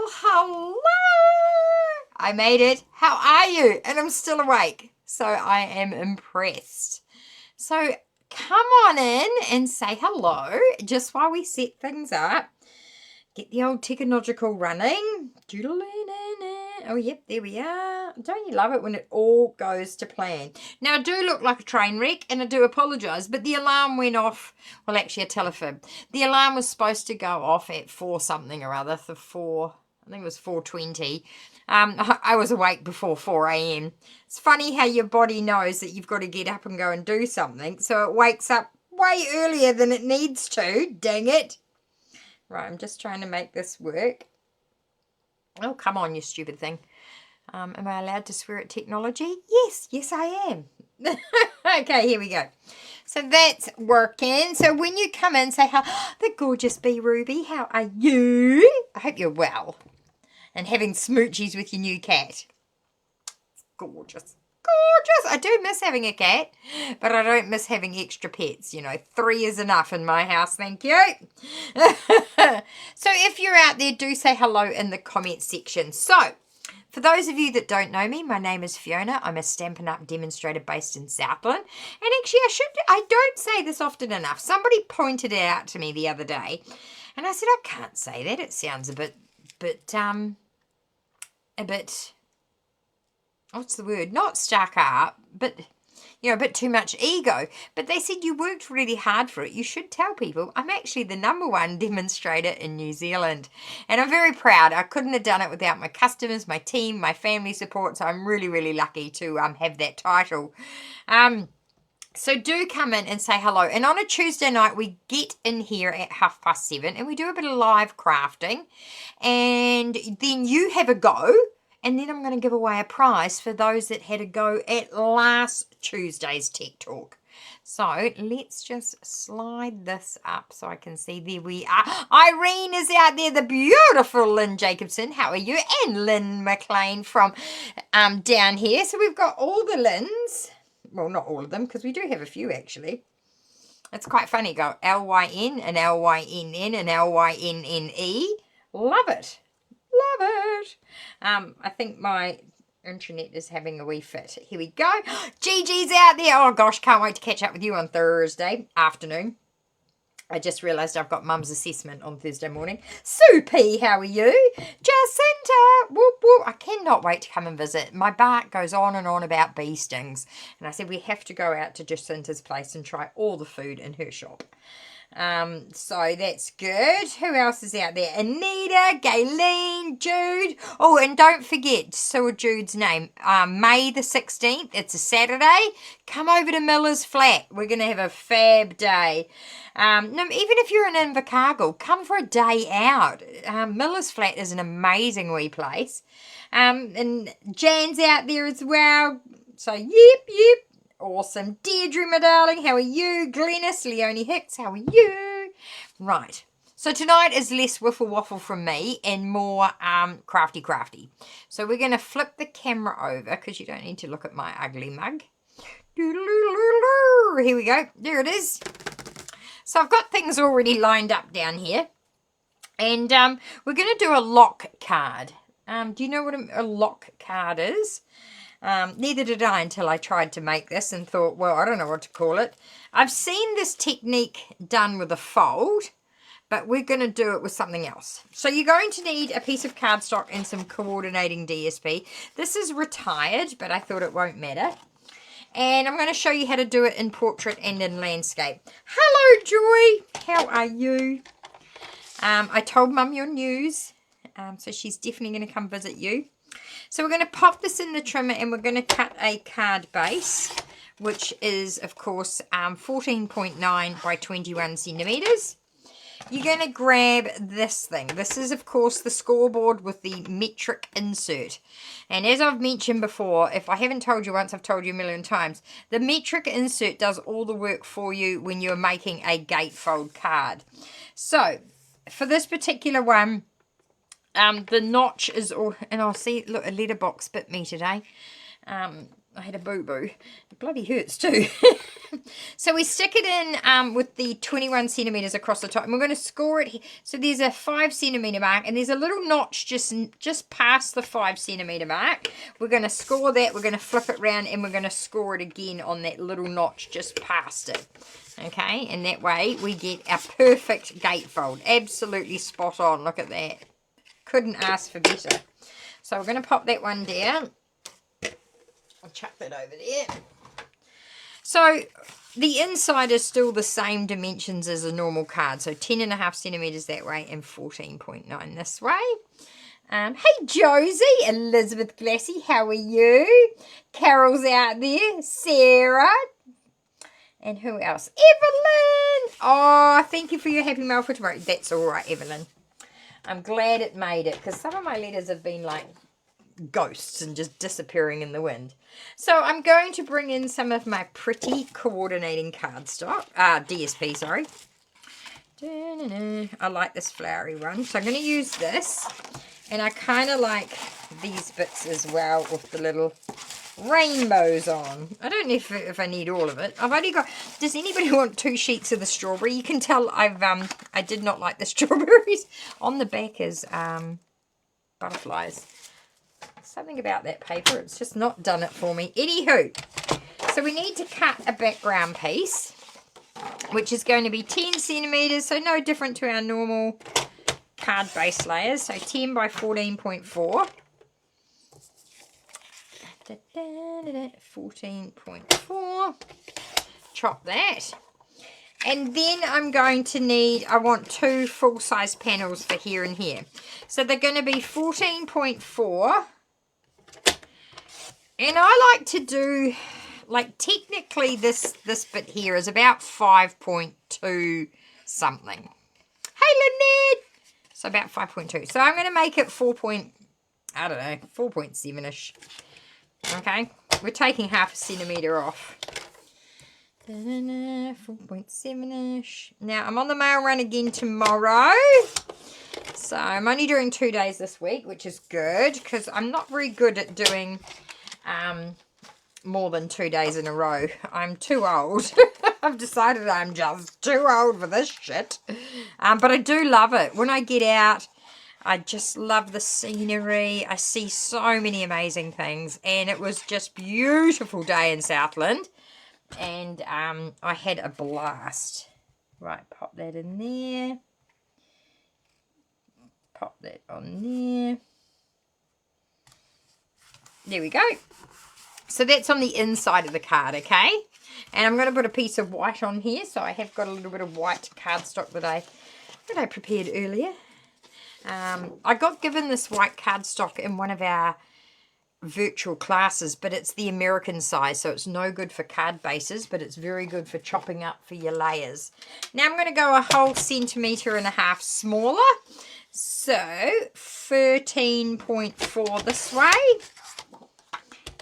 Well, hello. I made it. How are you? And I'm still awake. So I am impressed. So come on in and say hello just while we set things up. Get the old technological running. Oh, yep, there we are. Don't you love it when it all goes to plan? Now, I do look like a train wreck, and I do apologise, but the alarm went off. Well, actually, a telefib. The alarm was supposed to go off at 4 something or other, I think it was 4:20. I was awake before 4 a.m. It's funny how your body knows that you've got to get up and go and do something, so it wakes up way earlier than it needs to. Dang it. Right, I'm just trying to make this work. Oh, come on, you stupid thing. Am I allowed to swear at technology? Yes, I am. Okay, here we go. So that's working. So when you come in, say, the gorgeous bee Ruby, how are you? I hope you're well. And having smoochies with your new cat. It's gorgeous. Gorgeous. I do miss having a cat, but I don't miss having extra pets. 3 is enough in my house, thank you. So if you're out there, do say hello in the comments section. So for those of you that don't know me, my name is Fiona. I'm a Stampin' Up demonstrator based in Southland. And actually, I don't say this often enough. Somebody pointed it out to me the other day, and I said, I can't say that. It sounds a bit, what's the word? Not stuck up, but, a bit too much ego. But they said you worked really hard for it. You should tell people I'm actually the #1 demonstrator in New Zealand. And I'm very proud. I couldn't have done it without my customers, my team, my family support. So I'm really, really lucky to have that title. So do come in and say hello. And on a Tuesday night, we get in here at 7:30 and we do a bit of live crafting. And then you have a go. And then I'm going to give away a prize for those that had a go at last Tuesday's Tech Talk. So let's just slide this up so I can see. There we are. Irene is out there, the beautiful Lynn Jacobson. How are you? And Lynn McLean from down here. So we've got all the Lynns. Well, not all of them, because we do have a few actually. It's quite funny. Go L-Y-N and L-Y-N-N and L-Y-N-N-E. Love it. Love it. I think my internet is having a wee fit. Here we go. Gigi's out there. Oh gosh, can't wait to catch up with you on Thursday afternoon. I just realised I've got Mum's assessment on Thursday morning. Soupy, how are you? Jacinta, whoop whoop. I cannot wait to come and visit. My bark goes on and on about bee stings. And I said we have to go out to Jacinta's place and try all the food in her shop. So that's good. Who else is out there? Anita, Gayleen, Jude. Oh, and don't forget, saw Jude's name. May the 16th. It's a Saturday. Come over to Miller's Flat. We're going to have a fab day. Even if you're in Invercargill, come for a day out. Miller's Flat is an amazing wee place. And Jan's out there as well. So, yep. Awesome. Deirdre, my darling, how are you? Glennis, Leonie Hicks, how are you? Right. So tonight is less wiffle waffle from me and more crafty. So we're going to flip the camera over because you don't need to look at my ugly mug. Here we go. There it is. So I've got things already lined up down here. And we're going to do a lock card. Do you know what a lock card is? Neither did I until I tried to make this and thought, well, I don't know what to call it. I've seen this technique done with a fold, but we're going to do it with something else. So you're going to need a piece of cardstock and some coordinating DSP. This is retired, but I thought it won't matter. And I'm going to show you how to do it in portrait and in landscape. Hello, Joy. How are you? I told Mum your news, so she's definitely going to come visit you. So we're going to pop this in the trimmer and we're going to cut a card base, which is, of course, 14.9 by 21 centimetres. You're going to grab this thing. This is, of course, the scoreboard with the metric insert. And as I've mentioned before, if I haven't told you once, I've told you a million times, the metric insert does all the work for you when you're making a gatefold card. So, for this particular one, the notch is all, and I'll see, look, a letterbox bit me today. I had a boo-boo. It bloody hurts too. So we stick it in with the 21 centimeters across the top, and we're going to score it here. So there's a 5 centimeter mark, and there's a little notch just past the 5 centimeter mark. We're going to score that. We're going to flip it around, and we're going to score it again on that little notch just past it. Okay, and that way we get a perfect gatefold. Absolutely spot on. Look at that. Couldn't ask for better. So we're going to pop that one down. I'll chuck that over there. So the inside is still the same dimensions as a normal card. So 10.5 centimeters that way and 14.9 this way. Hey Josie, Elizabeth Glassy, how are you? Carol's out there. Sarah. And who else? Evelyn. Oh, thank you for your happy mail for tomorrow. That's all right, Evelyn. I'm glad it made it, because some of my letters have been like ghosts and just disappearing in the wind. So I'm going to bring in some of my pretty coordinating cardstock, DSP, sorry. I like this flowery one, so I'm going to use this, and I kind of like these bits as well with the little rainbows on. I don't know if I need all of it. I've only got, does anybody want 2 sheets of the strawberry? You can tell I did not like the strawberries. On the back is butterflies. Something about that paper, it's just not done it for me. Anywho, so we need to cut a background piece, which is going to be 10 centimeters, so no different to our normal card base layers. So 10 by 14.4. 14.4. Chop that. And then I'm going to need, I want 2 full-size panels for here and here. So they're going to be 14.4. And I like to do, like, technically this bit here is about 5.2 something. Hey, Lynette! So about 5.2. So I'm going to make it 4.7-ish. Okay? We're taking half a centimetre off. 4.7-ish. Now, I'm on the mail run again tomorrow. So I'm only doing 2 days this week, which is good, because I'm not very good at doing more than 2 days in a row. I'm too old. I've decided I'm just too old for this shit. But I do love it. When I get out, I just love the scenery. I see so many amazing things. And it was just a beautiful day in Southland. And I had a blast. Right, pop that in there. Pop that on there. There we go. So that's on the inside of the card, okay? And I'm going to put a piece of white on here. So I have got a little bit of white cardstock that I prepared earlier. I got given this white cardstock in one of our virtual classes, but it's the American size, so it's no good for card bases, but it's very good for chopping up for your layers. Now I'm going to go a whole 1.5 centimeters smaller. So 13.4 this way.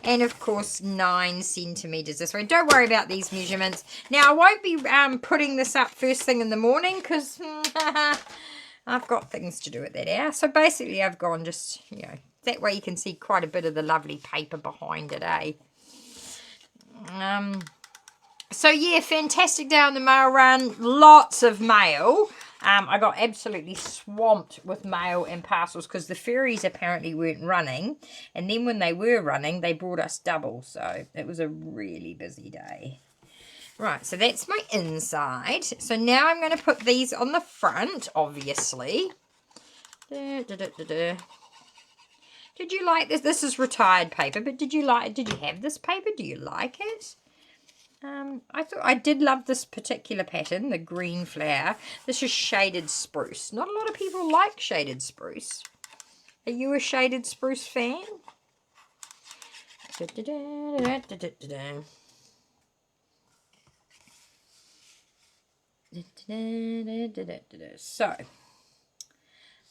And of course 9 centimeters this way. Don't worry about these measurements. Now I won't be putting this up first thing in the morning, because I've got things to do at that hour. So basically I've gone just, you know, that way you can see quite a bit of the lovely paper behind it, eh? So yeah, fantastic day on the mail run. Lots of mail. I got absolutely swamped with mail and parcels because the ferries apparently weren't running. And then when they were running, they brought us double. So it was a really busy day. Right, so that's my inside. So now I'm going to put these on the front, obviously. Did you like this? This is retired paper, but did you have this paper? Do you like it? I did love this particular pattern, the green flower. This is shaded spruce. Not a lot of people like shaded spruce. Are you a shaded spruce fan? So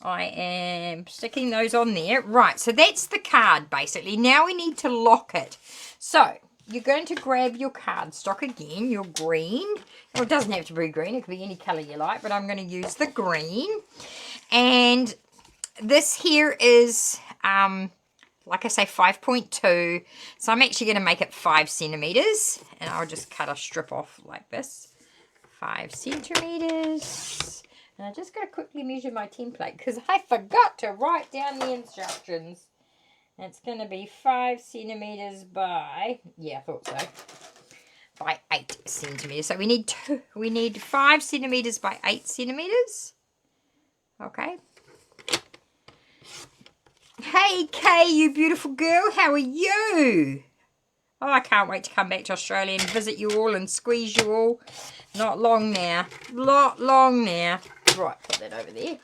I am sticking those on there. Right, so that's the card basically. Now we need to lock it. So you're going to grab your cardstock again, your green. Well, it doesn't have to be green. It could be any colour you like, but I'm going to use the green. And this here is like I say, 5.2. So I'm actually going to make it 5 centimeters. And I'll just cut a strip off like this. 5 centimeters. And I just got to quickly measure my template because I forgot to write down the instructions. And it's going to be 5 centimeters by, yeah, I thought so, by 8 centimeters. So we need 5 centimeters by 8 centimeters. Okay. Hey, Kay, you beautiful girl. How are you? Oh, I can't wait to come back to Australia and visit you all and squeeze you all. Not long now. Not long now. Right, put that over there.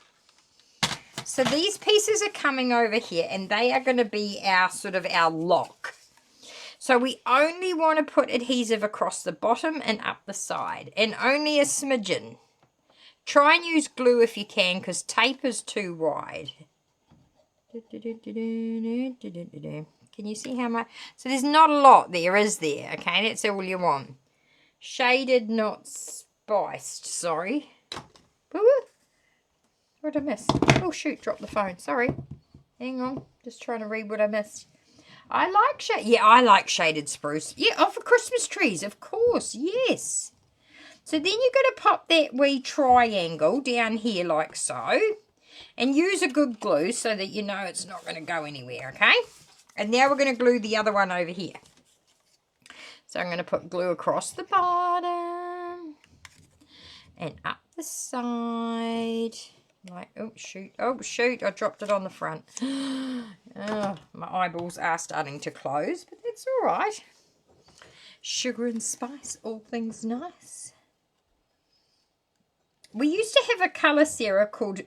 So these pieces are coming over here and they are going to be our sort of our lock. So we only want to put adhesive across the bottom and up the side. And only a smidgen. Try and use glue if you can because tape is too wide. Can you see how much? So there's not a lot there, is there? Okay, that's all you want. Shaded, not spiced. Sorry. What did I miss? Oh, shoot, dropped the phone. Sorry. Hang on. Just trying to read what I missed. I like shade. Yeah, I like shaded spruce. Yeah, oh, for Christmas trees, of course. Yes. So then you've got to pop that wee triangle down here like so. And use a good glue so that you know it's not going to go anywhere, okay? And now we're going to glue the other one over here. So I'm going to put glue across the bottom and up the side. Like, oh shoot, I dropped it on the front. Oh, my eyeballs are starting to close, but that's all right. Sugar and spice, all things nice. We used to have a colour, Sarah, called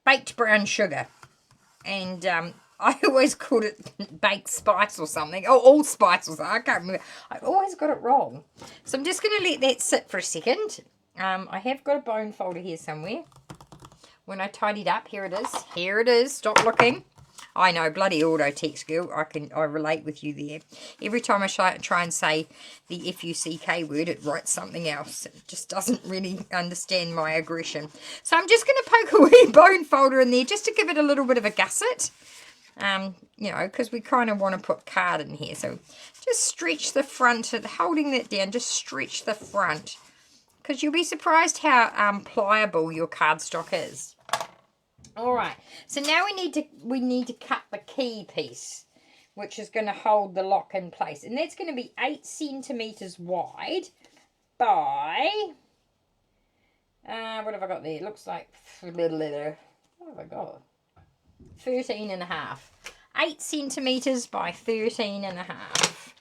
baked brown sugar, and I always called it baked spice or something. Oh, allspice or something. I can't remember. I always got it wrong. So I'm just going to let that sit for a second. I have got a bone folder here somewhere. When I tidied up, here it is. Here it is. Stop looking. I know, bloody auto text girl. I relate with you there. Every time I try and say the F-U-C-K word, it writes something else. It just doesn't really understand my aggression. So I'm just going to poke a wee bone folder in there just to give it a little bit of a gusset. You know, because we kind of want to put card in here. So just stretch the front, holding that down, just stretch the front. Because you'll be surprised how pliable your cardstock is. All right, so now we need to cut the key piece, which is going to hold the lock in place, and that's going to be 8 centimeters wide by what have I got there? It looks like what have I got? 13 and a half. 8 centimeters by 13 and a half.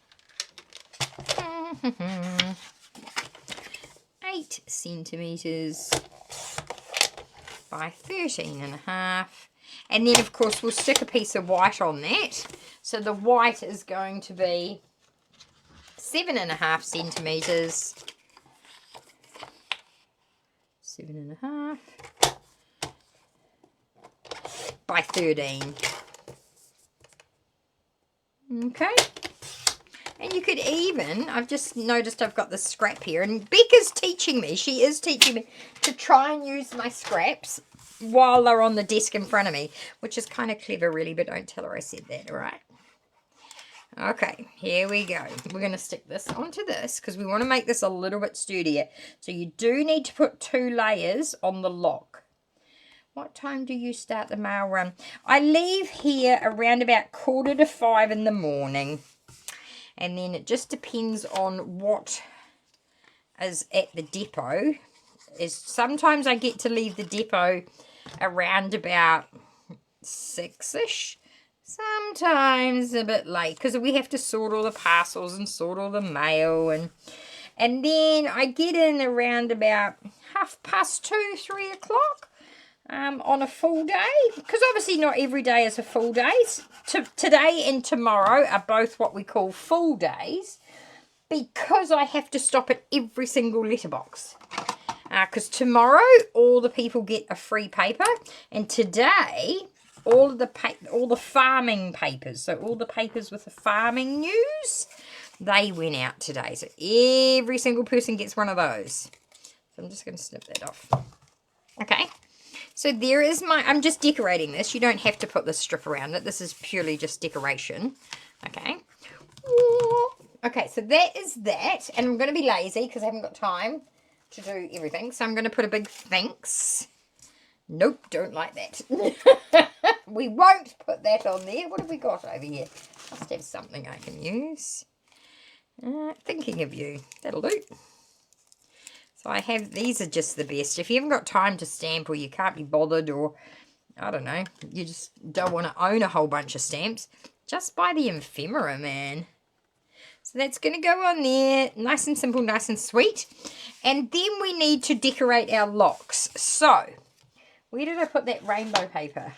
8 centimeters by 13 and a half. And then, of course, we'll stick a piece of white on that. So the white is going to be 7.5 centimeters. 7.5 by 13. Okay. And you could even, I've just noticed I've got this scrap here, and Becca's teaching me, she is teaching me to try and use my scraps while they're on the desk in front of me, which is kind of clever really, but don't tell her I said that, all right? Okay, here we go. We're going to stick this onto this because we want to make this a little bit sturdier. So you do need to put 2 layers on the lock. What time do you start the mail run? I leave here around about 4:45 in the morning. And then it just depends on what is at the depot. Sometimes I get to leave the depot around about 6-ish. Sometimes a bit late because we have to sort all the parcels and sort all the mail. And then I get in around about 2:30, 3 o'clock. On a full day, because obviously not every day is a full day. Today and tomorrow are both what we call full days because I have to stop at every single letterbox. Because tomorrow all the people get a free paper, and today all the farming papers, so all the papers with the farming news, they went out today. So every single person gets one of those. So I'm just going to snip that off. Okay. So there is my, I'm just decorating this. You don't have to put this strip around it. This is purely just decoration. Okay. Okay, so that is that. And I'm going to be lazy because I haven't got time to do everything. So I'm going to put a big thanks. Nope, don't like that. We won't put that on there. What have we got over here? Must have something I can use. Thinking of you. That'll do. So I have, these are just the best. If you haven't got time to stamp or you can't be bothered or, I don't know, you just don't want to own a whole bunch of stamps, just buy the ephemera, man. So that's going to go on there. Nice and simple, nice and sweet. And then we need to decorate our locks. So, where did I put that rainbow paper?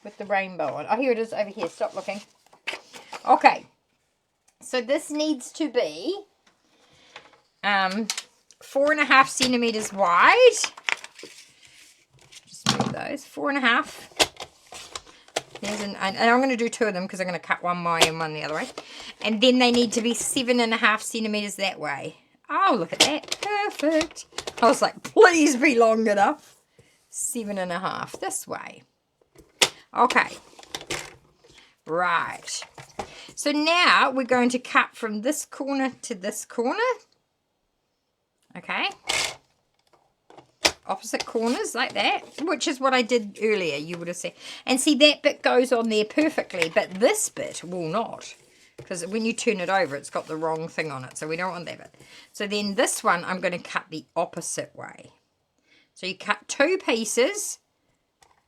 With the rainbow on. Oh, here it is over here. Stop looking. Okay. So this needs to be 4.5 centimeters wide. Just move those. 4.5. And I'm going to do 2 of them because I'm going to cut one way and one the other way. And then they need to be 7.5 centimeters that way. Oh, look at that. Perfect. I was like, please be long enough. 7.5 this way. Okay. Right. So now we're going to cut from this corner to this corner. Okay. Opposite corners like that, which is what I did earlier, you would have seen. And see, that bit goes on there perfectly, but this bit will not. Because when you turn it over, it's got the wrong thing on it, so we don't want that bit. So then this one, I'm going to cut the opposite way. So you cut 2 pieces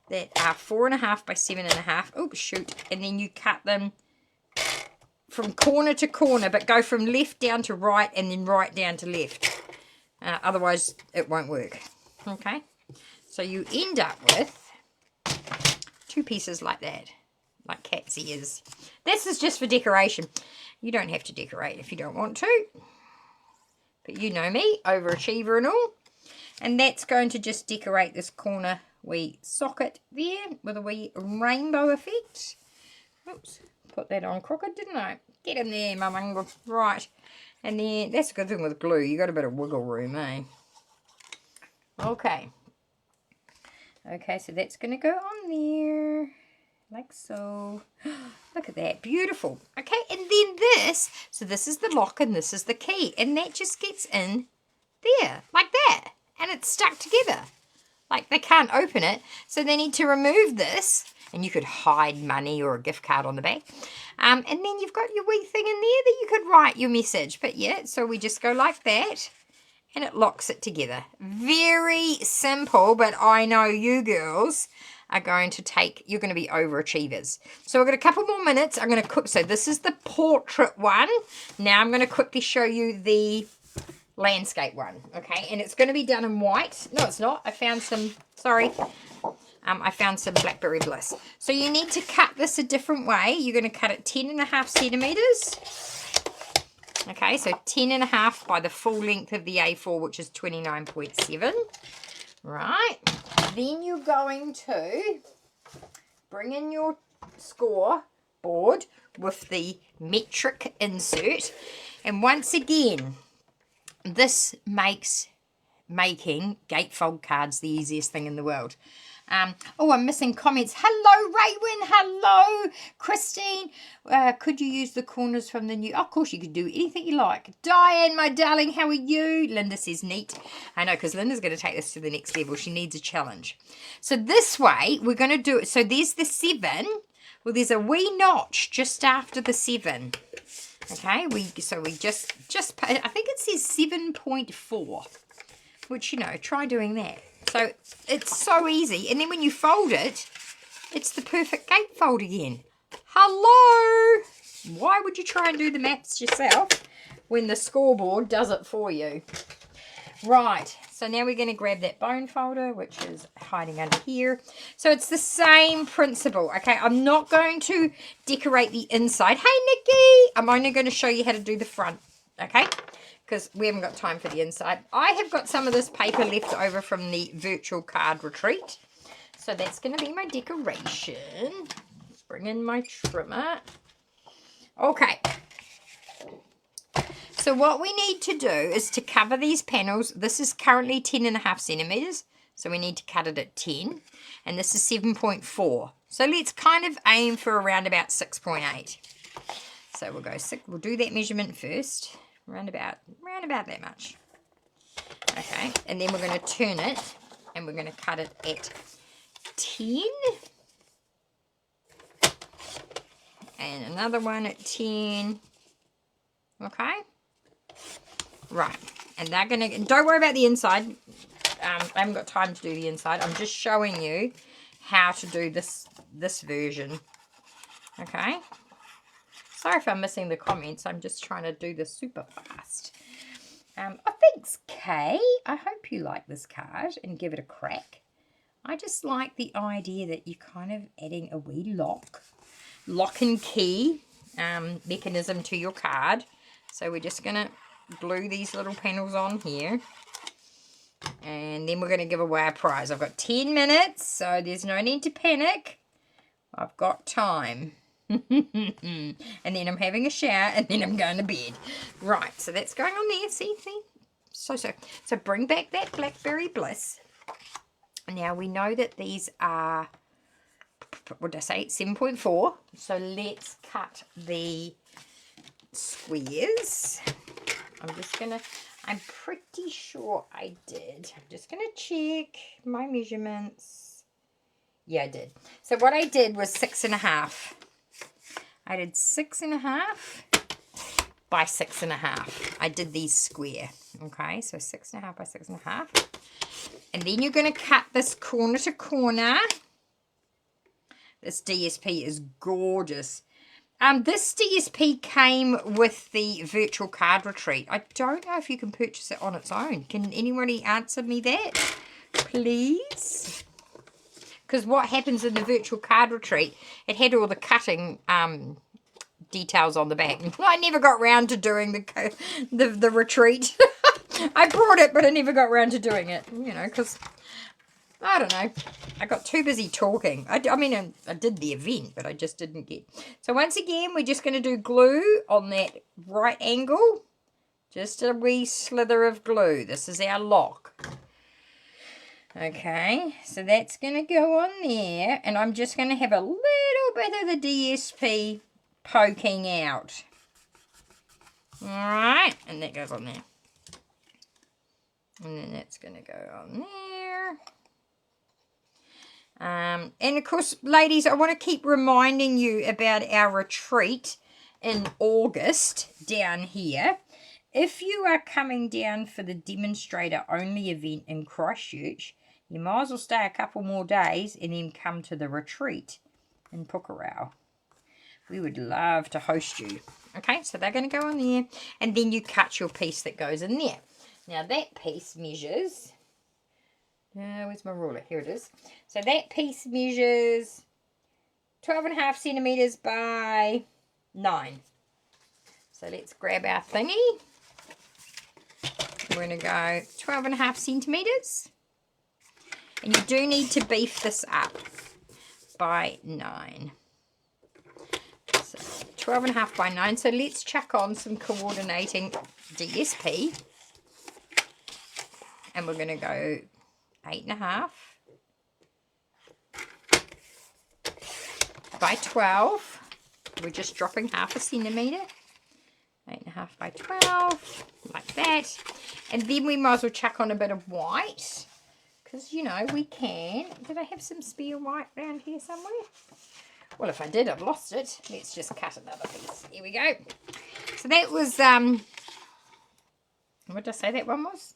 that are 4.5 by 7.5. Oh, shoot. And then you cut them from corner to corner, but go from left down to right and then right down to left. Otherwise, it won't work. Okay? So you end up with 2 pieces like that. Like cat's ears. This is just for decoration. You don't have to decorate if you don't want to. But you know me, overachiever and all. And that's going to just decorate this corner wee socket there with a wee rainbow effect. Oops, put that on crooked, didn't I? Get in there, my mongrel. Right. And then, that's a good thing with glue. You got a bit of wiggle room, eh? Okay. Okay, so that's going to go on there. Like so. Look at that. Beautiful. Okay, and then this. So this is the lock and this is the key. And that just gets in there. Like that. And it's stuck together. Like they can't open it. So they need to remove this. And you could hide money or a gift card on the back. And then you've got your wee thing in there that you could write your message. But yeah, so we just go like that. And it locks it together. Very simple, but I know you girls are going to take, you're going to be overachievers. So we've got a couple more minutes. I'm going to cook. So this is the portrait one. Now I'm going to quickly show you the landscape one. Okay, and it's going to be done in white. No, it's not. I found some, sorry. I found some Blackberry Bliss. So you need to cut this a different way. You're going to cut it 10.5 centimeters. Okay, so 10.5 by the full length of the A4, which is 29.7. Right. Then you're going to bring in your score board with the metric insert. And once again, this makes making gatefold cards the easiest thing in the world. Oh, I'm missing comments. Hello, Raywin. Hello, Christine. Could you use the corners from the new... Oh, of course, you could do anything you like. Diane, my darling, how are you? Linda says neat. I know, because Linda's going to take this to the next level. She needs a challenge. So this way, we're going to do it. So there's the 7. Well, there's a wee notch just after the 7. Okay, we just I think it says 7.4, which, you know, try doing that. So it's so easy. And then when you fold it, it's the perfect gatefold again. Hello! Why would you try and do the maths yourself when the scoreboard does it for you? Right. So now we're going to grab that bone folder, which is hiding under here. So it's the same principle. Okay, I'm not going to decorate the inside. Hey, Nikki! I'm only going to show you how to do the front. Okay? Because we haven't got time for the inside. I have got some of this paper left over from the virtual card retreat. So that's going to be my decoration. Bring in my trimmer. Okay. So what we need to do is to cover these panels. This is currently 10.5 centimeters. So we need to cut it at 10. And this is 7.4. So let's kind of aim for around about 6.8. So we'll go we'll do that measurement first. Round about that much. Okay, and then we're going to turn it and we're going to cut it at 10. And another one at 10. Okay. Right. And they're going to, don't worry about the inside. I haven't got time to do the inside. I'm just showing you how to do this version. Okay. Sorry if I'm missing the comments. I'm just trying to do this super fast. Oh, thanks, Kay. I hope you like this card and give it a crack. I just like the idea that you're kind of adding a wee lock and key mechanism to your card. So we're just going to glue these little panels on here. And then we're going to give away a prize. I've got 10 minutes, so there's no need to panic. I've got time. And then I'm having a shower, and then I'm going to bed. Right, so that's going on there. See? So bring back that Blackberry Bliss. Now, we know that these are, what did I say, 7.4. So let's cut the squares. I'm pretty sure I did. I'm just going to check my measurements. Yeah, I did. So what I did was 6.5. I did 6.5 by 6.5. I did these square. Okay, so 6.5 by 6.5. And then you're going to cut this corner to corner. This DSP is gorgeous. This DSP came with the virtual card retreat. I don't know if you can purchase it on its own. Can anybody answer me that, please? Because what happens in the virtual card retreat, it had all the cutting details on the back. I never got round to doing the retreat. I brought it, but I never got round to doing it. You know, because, I don't know. I got too busy talking. I mean, I did the event, but I just didn't get. So once again, we're just going to do glue on that right angle. Just a wee slither of glue. This is our lock. Okay, so that's going to go on there. And I'm just going to have a little bit of the DSP poking out. Alright, and that goes on there. And then that's going to go on there. And of course, ladies, I want to keep reminding you about our retreat in August down here. If you are coming down for the Demonstrator only event in Christchurch, you might as well stay a couple more days and then come to the retreat in Pukerau. We would love to host you. Okay, so they're going to go on there. And then you cut your piece that goes in there. Now that piece measures... where's my ruler? Here it is. So that piece measures 12.5 centimetres by 9. So let's grab our thingy. We're going to go 12.5 centimetres. And you do need to beef this up by 9. So 12.5 by 9. So let's chuck on some coordinating DSP. And we're going to go 8.5 by 12. We're just dropping 0.5 centimetre. 8.5 by 12, like that. And then we might as well chuck on a bit of white. Because, you know, we can. Did I have some spare white around here somewhere? Well, if I did, I've lost it. Let's just cut another piece. Here we go. So that was, what did I say that one was?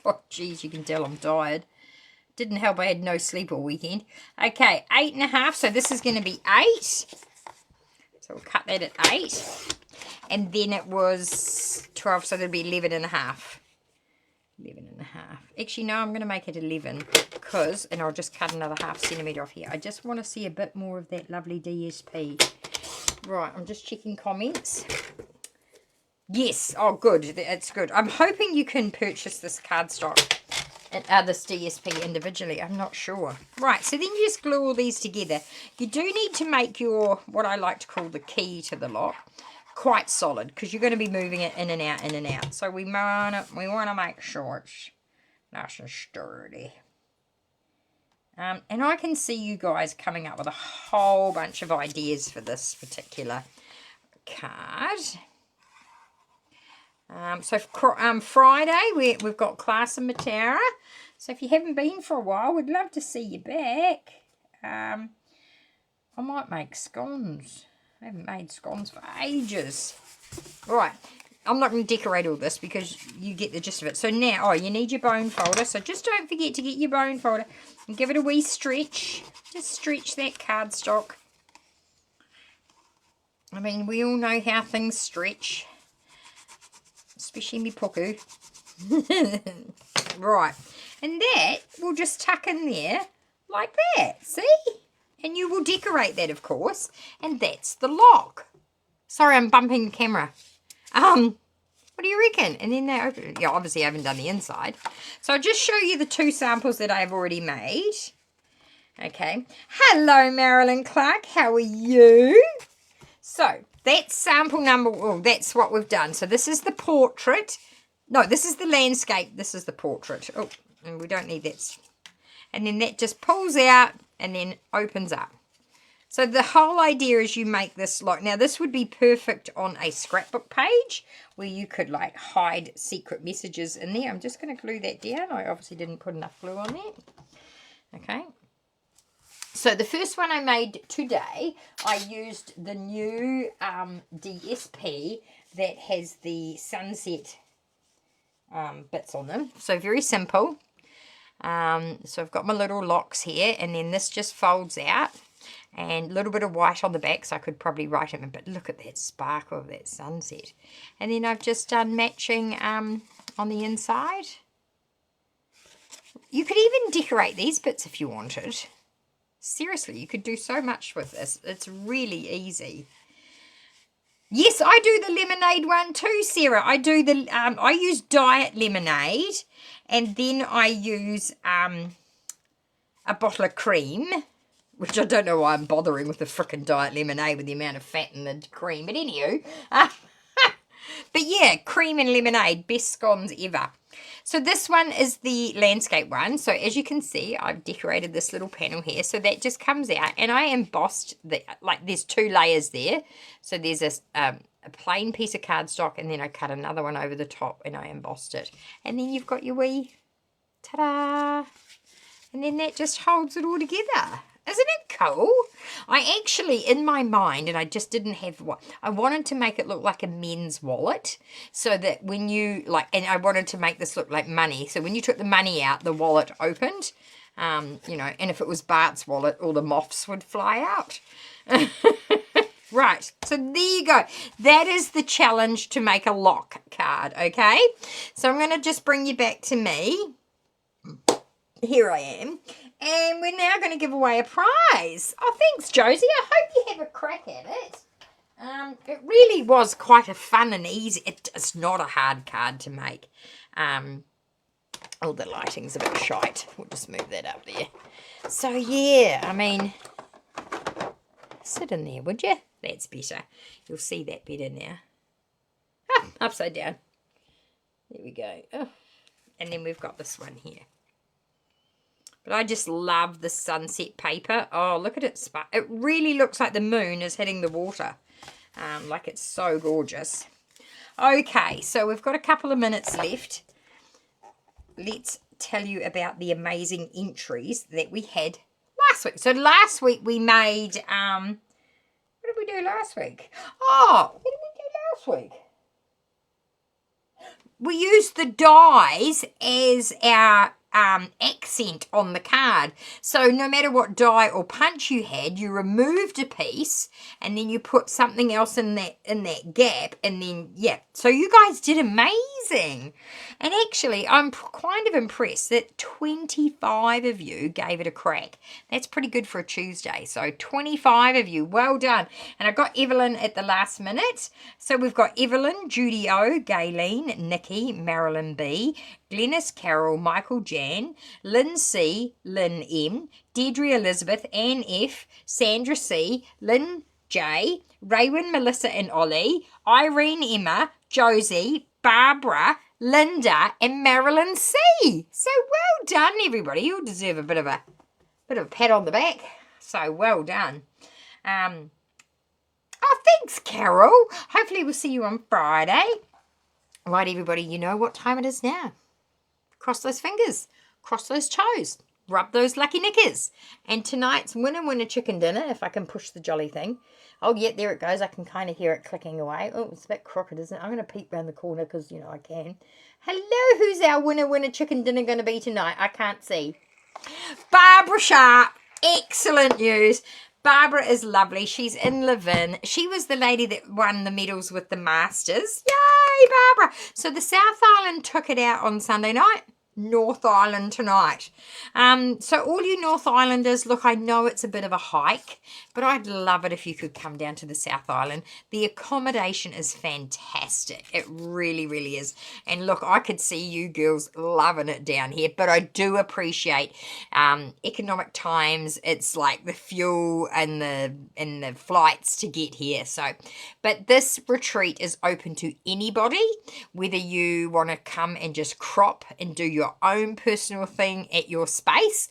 Oh, geez, you can tell I'm tired. Didn't help I had no sleep all weekend. Okay, 8.5. So this is going to be 8. So we'll cut that at 8. And then it was 12, so there'll be 11.5. 11.5. Actually, no, I'm going to make it 11 because, and I'll just cut another 0.5 centimetre off here. I just want to see a bit more of that lovely DSP. Right, I'm just checking comments. Yes, oh good, it's good. I'm hoping you can purchase this cardstock and this DSP individually. I'm not sure. Right, so then you just glue all these together. You do need to make your, what I like to call the key to the lock, quite solid because you're going to be moving it in and out, in and out. So we want to make sure it's Nice and sturdy. And I can see you guys coming up with a whole bunch of ideas for this particular card. So Friday, we've got class in Matara. So if you haven't been for a while, we'd love to see you back. I might make scones. I haven't made scones for ages. Right, I'm not going to decorate all this because you get the gist of it. So now, you need your bone folder. So just don't forget to get your bone folder and give it a wee stretch. Just stretch that cardstock. I mean, we all know how things stretch. Especially me puku. Right, and that will just tuck in there like that, see? And you will decorate that, of course, and that's the lock. Sorry, I'm bumping the camera. What do you reckon? And then they open it. Yeah, obviously I haven't done the inside. So I'll just show you the 2 samples that I've already made. Okay. Hello, Marilyn Clark. How are you? So that's sample number, that's what we've done. So this is the portrait. No, this is the landscape. This is the portrait. Oh, and we don't need that. And then that just pulls out and then opens up. So the whole idea is you make this lock. Now this would be perfect on a scrapbook page where you could like hide secret messages in there. I'm just going to glue that down. I obviously didn't put enough glue on that. Okay. So the first one I made today, I used the new DSP that has the sunset bits on them. So very simple. So I've got my little locks here, and then this just folds out, and a little bit of white on the back, so I could probably write it in, but look at that sparkle of that sunset. And then I've just done matching on the inside. You could even decorate these bits if you wanted. Seriously, you could do so much with this. It's really easy. Yes, I do the lemonade one too, Sarah. I do the I use diet lemonade, and then I use a bottle of cream, which I don't know why I'm bothering with the frickin' diet lemonade with the amount of fat in the cream. But anywho, but yeah, cream and lemonade, best scones ever. So this one is the landscape one. So as you can see, I've decorated this little panel here. So that just comes out, and I embossed like there's 2 layers there. So there's a plain piece of cardstock, and then I cut another one over the top and I embossed it. And then you've got your wee, ta-da! And then that just holds it all together. Isn't it cool? I actually, in my mind, and I just didn't have what, I wanted to make it look like a men's wallet, so that when you, and I wanted to make this look like money. So when you took the money out, the wallet opened, you know, and if it was Bart's wallet, all the moths would fly out. Right, so there you go. That is the challenge to make a lock card, okay? So I'm going to just bring you back to me. Here I am. And we're now going to give away a prize. Oh, thanks, Josie. I hope you have a crack at it. It really was quite a fun and easy. It's not a hard card to make. Oh, the lighting's a bit shite. We'll just move that up there. So, yeah, I mean, sit in there, would you? That's better. You'll see that better now. Ah, upside down. There we go. Oh. And then we've got this one here. But I just love the sunset paper. Oh, look at it. It really looks like the moon is hitting the water. Like it's so gorgeous. Okay, so we've got a couple of minutes left. Let's tell you about the amazing entries that we had last week. So last week we made, what did we do last week? Oh, what did we do last week? We used the dies as our accent on the card. So no matter what die or punch you had, you removed a piece and then you put something else in that gap, and then yeah, so you guys did amazing. And actually I'm kind of impressed that 25 of you gave it a crack. That's pretty good for a Tuesday. So 25 of you, well done. And I got Evelyn at the last minute. So we've got Evelyn, Judy O, Gayleen, Nikki, Marilyn B, Glennis Carroll, Michael Jan, Lynn C, Lynn M, Deirdre Elizabeth, Anne F, Sandra C, Lynn J, Raywin, Melissa and Ollie, Irene Emma, Josie, Barbara, Linda, and Marilyn C. So well done, everybody. You deserve a bit of a pat on the back. So well done. Oh, thanks, Carol. Hopefully we'll see you on Friday. Right, everybody, you know what time it is now. Cross those fingers. Cross those toes. Rub those lucky knickers. And tonight's winner chicken dinner, if I can push the jolly thing. Oh, yeah, there it goes. I can kind of hear it clicking away. Oh, it's a bit crooked, isn't it? I'm going to peek around the corner because, you know, I can. Hello, who's our winner chicken dinner going to be tonight? I can't see. Barbara Sharp. Excellent news. Barbara is lovely. She's in Levin. She was the lady that won the medals with the Masters. Yay, Barbara. So the South Island took it out on Sunday night. North Island tonight. So all you North Islanders, look, I know it's a bit of a hike, but I'd love it if you could come down to the South Island. The accommodation is fantastic. It really, really is. And look, I could see you girls loving it down here, but I do appreciate economic times. It's like the fuel and the flights to get here. So, but this retreat is open to anybody, whether you want to come and just crop and do your own personal thing at your space,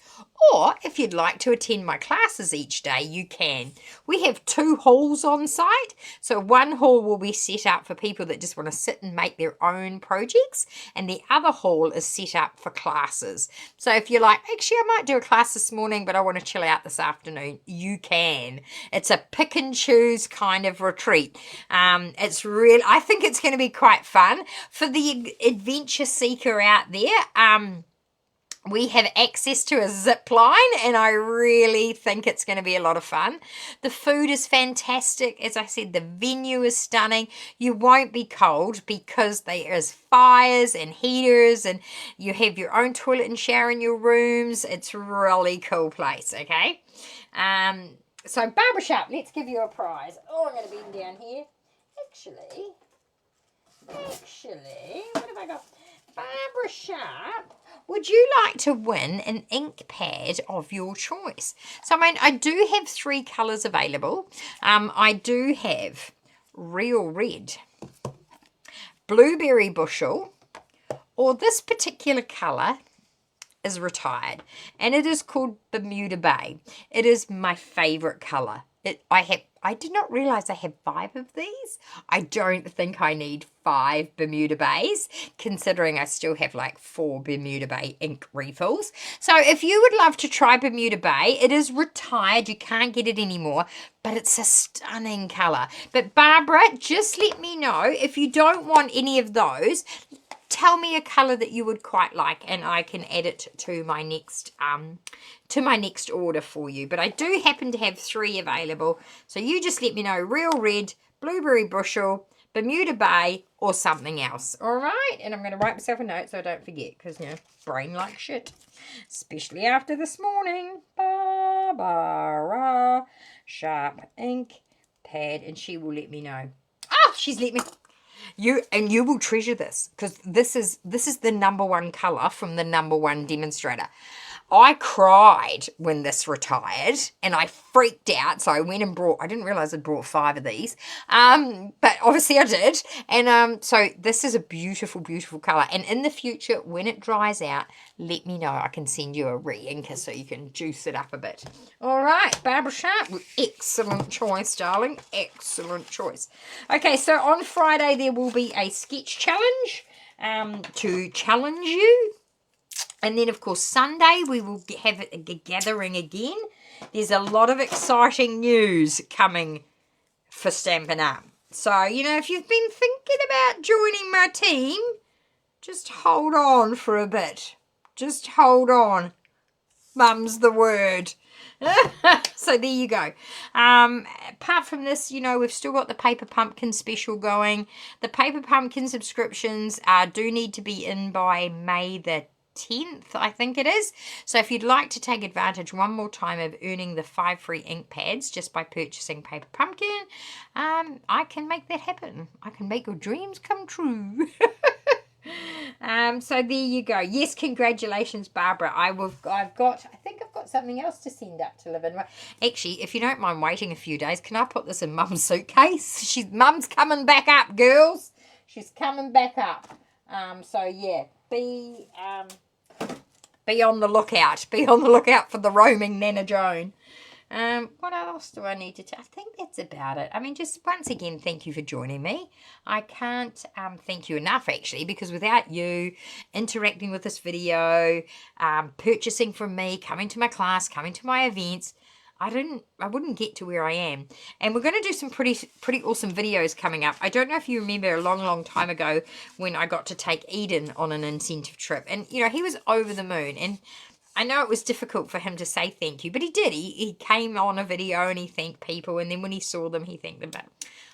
or if you'd like to attend my classes each day, you can. We have 2 halls on site. So one hall will be set up for people that just want to sit and make their own projects, and the other hall is set up for classes. So if you're like, actually, I might do a class this morning, but I want to chill out this afternoon, you can. It's a pick and choose kind of retreat. It's real. I think it's going to be quite fun for the adventure seeker out there. We have access to a zip line, and I really think it's going to be a lot of fun. The food is fantastic. As I said, the venue is stunning. You won't be cold because there is fires and heaters, and you have your own toilet and shower in your rooms. It's a really cool place, okay? So Barbara Sharp, let's give you a prize. Oh, I'm going to bend down here. Actually, what have I got? Barbara Sharp, would you like to win an ink pad of your choice? So, I mean, I do have 3 colours available. I do have Real Red, Blueberry Bushel, or this particular colour is retired, and it is called Bermuda Bay. It is my favourite colour. I did not realise I had 5 of these. I don't think I need 5 Bermuda Bays, considering I still have like 4 Bermuda Bay ink refills. So if you would love to try Bermuda Bay, it is retired. You can't get it anymore, but it's a stunning colour. But Barbara, just let me know if you don't want any of those. Tell me a colour that you would quite like, and I can add it to my next order for you. But I do happen to have 3 available, so you just let me know. Real Red, Blueberry Bushel, Bermuda Bay, or something else. All right, and I'm going to write myself a note so I don't forget, because, you know, brain like shit, especially after this morning. Barbara Sharp ink pad, and she will let me know. Oh, she's let me. You will treasure this, because this is the #1 colour from the #1 demonstrator. I cried when this retired, and I freaked out, so I went and I didn't realise I'd brought 5 of these, but obviously I did, and so this is a beautiful, beautiful colour, and in the future, when it dries out, let me know. I can send you a re-inker so you can juice it up a bit. All right, Barbara Sharp, excellent choice, darling, excellent choice. Okay, so on Friday, there will be a sketch challenge to challenge you. And then, of course, Sunday, we will have a gathering again. There's a lot of exciting news coming for Stampin' Up. So, you know, if you've been thinking about joining my team, just hold on for a bit. Just hold on. Mum's the word. So there you go. Apart from this, you know, we've still got the Paper Pumpkin special going. The Paper Pumpkin subscriptions do need to be in by May the 10th, I think it is. So if you'd like to take advantage one more time of earning the 5 free ink pads just by purchasing Paper Pumpkin, I can make that happen. I can make your dreams come true. So there you go. Yes, congratulations, Barbara. I think I've got something else to send up to Levin. Actually, if you don't mind waiting a few days, can I put this in Mum's suitcase? Mum's coming back up, girls. She's coming back up. So yeah, be on the lookout. Be on the lookout for the roaming Nana Joan. What else do I need to tell? I think that's about it. I mean, just once again, thank you for joining me. I can't thank you enough, actually, because without you interacting with this video, purchasing from me, coming to my class, coming to my events, I wouldn't get to where I am. And we're going to do some pretty awesome videos coming up. I don't know if you remember a long time ago when I got to take Eden on an incentive trip. And, you know, he was over the moon. And I know it was difficult for him to say thank you, but he did. He came on a video and he thanked people. And then when he saw them, he thanked them. But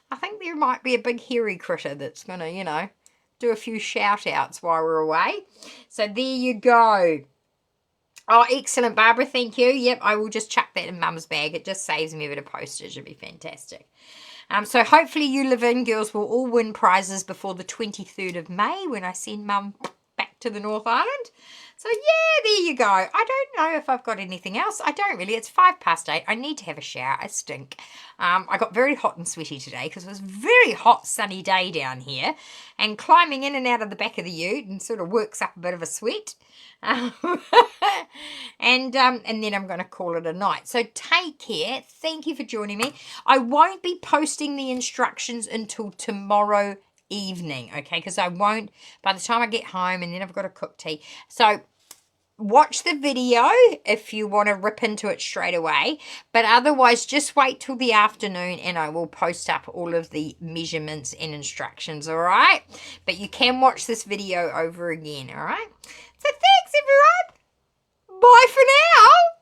I think there might be a big hairy critter that's going to, you know, do a few shout outs while we're away. So there you go. Oh, excellent, Barbara. Thank you. Yep, I will just chuck that in Mum's bag. It just saves me a bit of postage. It'd be fantastic. So hopefully you live-in girls will all win prizes before the 23rd of May when I send Mum back to the North Island. So yeah, there you go. I don't know if I've got anything else. I don't really. It's 8:05. I need to have a shower. I stink. I got very hot and sweaty today because it was a very hot, sunny day down here. And climbing in and out of the back of the ute and sort of works up a bit of a sweat. And then I'm going to call it a night. So take care. Thank you for joining me. I won't be posting the instructions until tomorrow evening, okay? Because I won't, by the time I get home, and then I've got to cook tea. So watch the video if you want to rip into it straight away, but otherwise just wait till the afternoon and I will post up all of the measurements and instructions, all right? But you can watch this video over again, all right? So thanks, everyone. Bye for now.